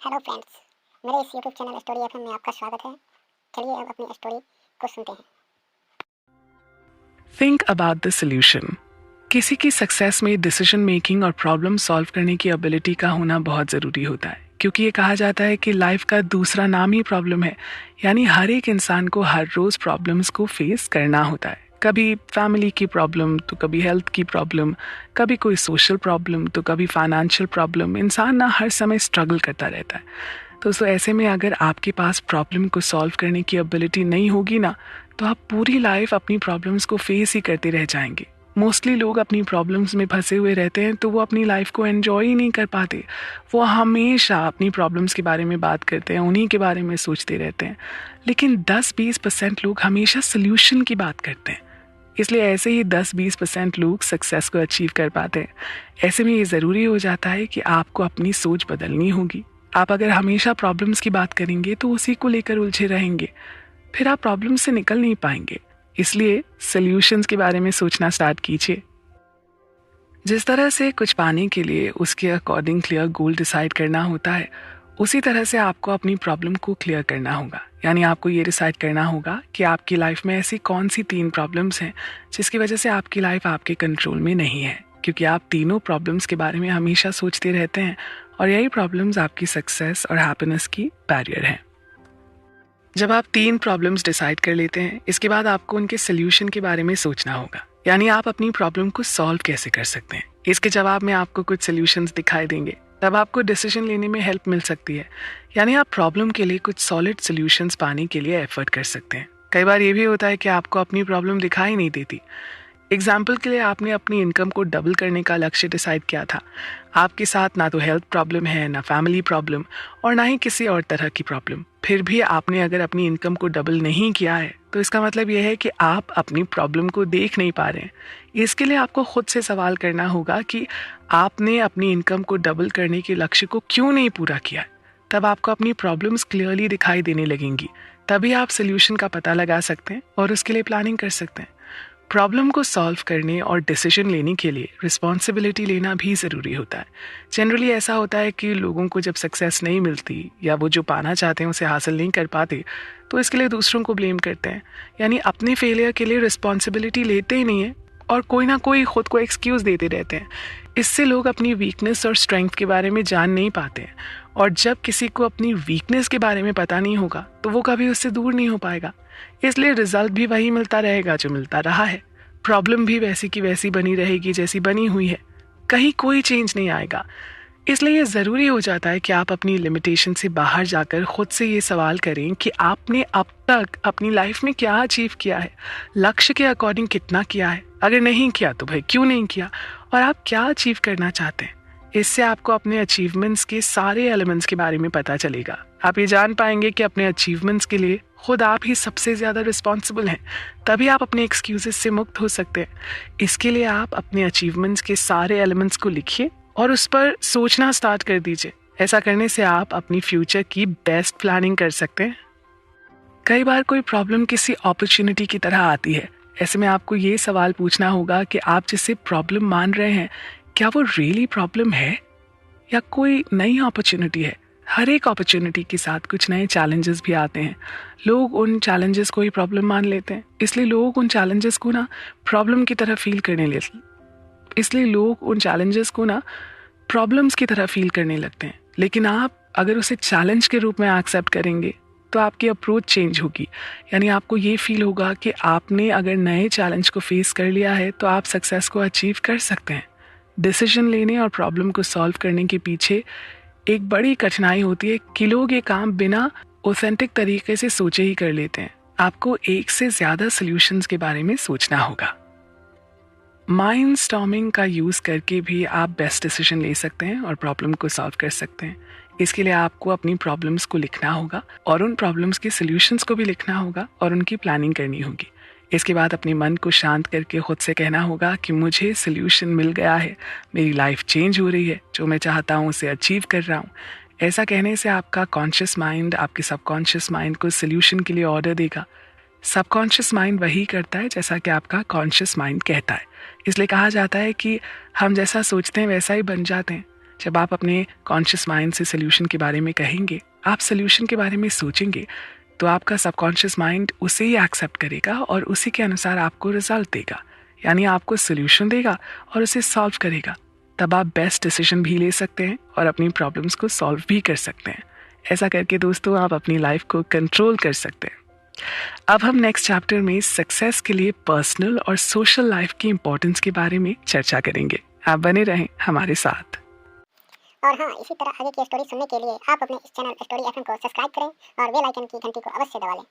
Hello friends, मेरे इस YouTube channel story FM में आपका स्वागत है। चलिए अब अपनी स्टोरी को सुनते हैं। Think about the solution. किसी की सक्सेस में डिसीजन मेकिंग और प्रॉब्लम सॉल्व करने की एबिलिटी का होना बहुत ज़रूरी होता है, क्योंकि ये कहा जाता है कि लाइफ का दूसरा नाम ही प्रॉब्लम है। यानी हर एक इंसान को हर रोज़ प्रॉब्लम्स को फेस करना होता है। कभी फैमिली की प्रॉब्लम तो कभी हेल्थ की प्रॉब्लम, कभी कोई सोशल प्रॉब्लम तो कभी फाइनेंशियल प्रॉब्लम। इंसान ना हर समय स्ट्रगल करता रहता है। दोस्तों, ऐसे में अगर आपके पास प्रॉब्लम को सॉल्व करने की एबिलिटी नहीं होगी ना, तो आप पूरी लाइफ अपनी प्रॉब्लम्स को फेस ही करते रह जाएंगे। मोस्टली लोग अपनी प्रॉब्लम्स में फंसे हुए रहते हैं, तो वो अपनी लाइफ को एंजॉय ही नहीं कर पाते। वो हमेशा अपनी प्रॉब्लम्स के बारे में बात करते हैं, उन्हीं के बारे में सोचते रहते हैं। लेकिन 10-20% लोग हमेशा सोल्यूशन की बात करते हैं। इसलिए ऐसे ही 10-20% लोग सक्सेस को अचीव कर पाते हैं। ऐसे में ये ज़रूरी हो जाता है कि आपको अपनी सोच बदलनी होगी। आप अगर हमेशा प्रॉब्लम्स की बात करेंगे तो उसी को लेकर उलझे रहेंगे, फिर आप प्रॉब्लम से निकल नहीं पाएंगे। इसलिए सॉल्यूशंस के बारे में सोचना स्टार्ट कीजिए। जिस तरह से कुछ पाने के लिए उसके अकॉर्डिंग क्लियर गोल डिसाइड करना होता है, उसी तरह से आपको अपनी प्रॉब्लम को क्लियर करना होगा। यानी आपको ये डिसाइड करना होगा कि आपकी लाइफ में ऐसी कौन सी 3 प्रॉब्लम्स हैं जिसकी वजह से आपकी लाइफ आपके कंट्रोल में नहीं है, क्योंकि आप तीनों प्रॉब्लम्स के बारे में हमेशा सोचते रहते हैं और यही प्रॉब्लम्स आपकी सक्सेस और हैप्पीनेस की बैरियर हैं। जब आप 3 प्रॉब्लम्स डिसाइड कर लेते हैं, इसके बाद आपको उनके सोल्यूशन के बारे में सोचना होगा। यानी आप अपनी प्रॉब्लम को सॉल्व कैसे कर सकते हैं। इसके जवाब में आपको कुछ सोल्यूशंस दिखाई देंगे, तब आपको डिसीजन लेने में हेल्प मिल सकती है। यानी आप प्रॉब्लम के लिए कुछ सॉलिड सोल्यूशंस पाने के लिए एफर्ट कर सकते हैं। कई बार ये भी होता है कि आपको अपनी प्रॉब्लम दिखाई नहीं देती। एग्जाम्पल के लिए आपने अपनी इनकम को डबल करने का लक्ष्य डिसाइड किया था। आपके साथ ना तो हेल्थ प्रॉब्लम है, ना फैमिली प्रॉब्लम और ना ही किसी और तरह की प्रॉब्लम। फिर भी आपने अगर अपनी इनकम को डबल नहीं किया है, तो इसका मतलब यह है कि आप अपनी प्रॉब्लम को देख नहीं पा रहे हैं। इसके लिए आपको खुद से सवाल करना होगा कि आपने अपनी इनकम को डबल करने के लक्ष्य को क्यों नहीं पूरा किया। तब आपको अपनी प्रॉब्लम्स क्लियरली दिखाई देने लगेंगी। तभी आप सोल्यूशन का पता लगा सकते हैं और उसके लिए प्लानिंग कर सकते हैं। प्रॉब्लम को सॉल्व करने और डिसीजन लेने के लिए रिस्पॉन्सिबिलिटी लेना भी ज़रूरी होता है। जनरली ऐसा होता है कि लोगों को जब सक्सेस नहीं मिलती या वो जो पाना चाहते हैं उसे हासिल नहीं कर पाते, तो इसके लिए दूसरों को ब्लेम करते हैं। यानी अपने फेलियर के लिए रिस्पॉन्सिबिलिटी लेते ही नहीं है और कोई ना कोई खुद को एक्सक्यूज़ देते रहते हैं। इससे लोग अपनी वीकनेस और स्ट्रेंथ के बारे में जान नहीं पाते हैं, और जब किसी को अपनी वीकनेस के बारे में पता नहीं होगा तो वो कभी उससे दूर नहीं हो पाएगा। इसलिए रिजल्ट भी वही मिलता रहेगा जो मिलता रहा है। प्रॉब्लम भी वैसी की वैसी बनी रहेगी जैसी बनी हुई है। कहीं कोई चेंज नहीं आएगा। इसलिए ये ज़रूरी हो जाता है कि आप अपनी लिमिटेशन से बाहर जाकर खुद से ये सवाल करें कि आपने अब तक अपनी लाइफ में क्या अचीव किया है, लक्ष्य के अकॉर्डिंग कितना किया है, अगर नहीं किया तो भाई क्यों नहीं किया, और आप क्या अचीव करना चाहते हैं। इससे आपको अपने अचीवमेंट्स के सारे एलिमेंट्स के बारे में पता चलेगा। आप ये जान पाएंगे कि अपने अचीवमेंट्स के लिए खुद आप ही सबसे ज़्यादा रिस्पॉन्सिबल हैं। तभी आप अपने एक्सक्यूजेस से मुक्त हो सकते हैं। इसके लिए आप अपने अचीवमेंट्स के सारे एलिमेंट्स को लिखिए और उस पर सोचना स्टार्ट कर दीजिए। ऐसा करने से आप अपनी फ्यूचर की बेस्ट प्लानिंग कर सकते हैं। कई बार कोई प्रॉब्लम किसी अपॉर्चुनिटी की तरह आती है। ऐसे में आपको ये सवाल पूछना होगा कि आप जिसे प्रॉब्लम मान रहे हैं, क्या वो रियली प्रॉब्लम है या कोई नई अपॉर्चुनिटी है। हर एक अपॉर्चुनिटी के साथ कुछ नए चैलेंजेस भी आते हैं। लोग उन चैलेंजेस को ही प्रॉब्लम मान लेते हैं, इसलिए लोग उन चैलेंजेस को ना प्रॉब्लम की तरह फील करने प्रॉब्लम्स की तरह फील करने लगते हैं। लेकिन आप अगर उसे चैलेंज के रूप में एक्सेप्ट करेंगे तो आपकी अप्रोच चेंज होगी। यानी आपको ये फील होगा कि आपने अगर नए चैलेंज को फेस कर लिया है तो आप सक्सेस को अचीव कर सकते हैं। डिसीजन लेने और प्रॉब्लम को सॉल्व करने के पीछे एक बड़ी कठिनाई होती है कि लोग ये काम बिना ऑथेंटिक तरीके से सोचे ही कर लेते हैं। आपको एक से ज़्यादा सॉल्यूशंस के बारे में सोचना होगा। माइंड स्टॉर्मिंग का यूज़ करके भी आप बेस्ट डिसीजन ले सकते हैं और प्रॉब्लम को सॉल्व कर सकते हैं। इसके लिए आपको अपनी प्रॉब्लम्स को लिखना होगा और उन प्रॉब्लम्स के सॉल्यूशंस को भी लिखना होगा और उनकी प्लानिंग करनी होगी। इसके बाद अपने मन को शांत करके खुद से कहना होगा कि मुझे सॉल्यूशन मिल गया है, मेरी लाइफ चेंज हो रही है, जो मैं चाहता हूँ उसे अचीव कर रहा हूँ। ऐसा कहने से आपका कॉन्शियस माइंड आपके सबकॉन्शियस माइंड को सॉल्यूशन के लिए ऑर्डर देगा। सबकॉन्शियस माइंड वही करता है जैसा कि आपका कॉन्शियस माइंड कहता है। इसलिए कहा जाता है कि हम जैसा सोचते हैं वैसा ही बन जाते हैं। जब आप अपने कॉन्शियस माइंड से सोल्यूशन के बारे में कहेंगे, आप सोल्यूशन के बारे में सोचेंगे, तो आपका सबकॉन्शियस माइंड उसे ही एक्सेप्ट करेगा और उसी के अनुसार आपको रिजल्ट देगा, यानी आपको सोल्यूशन देगा और उसे सॉल्व करेगा। तब आप बेस्ट डिसीजन भी ले सकते हैं और अपनी प्रॉब्लम्स को सॉल्व भी कर सकते हैं। ऐसा करके दोस्तों आप अपनी लाइफ को कंट्रोल कर सकते हैं। अब हम नेक्स्ट चैप्टर में सक्सेस के लिए पर्सनल और सोशल लाइफ की इंपॉर्टेंस के बारे में चर्चा करेंगे। आप बने रहें हमारे साथ। और हाँ, इसी तरह आगे की स्टोरी सुनने के लिए आप अपने इस चैनल स्टोरी एफएम को सब्सक्राइब करें और बेल आइकन की घंटी को अवश्य दबा लें।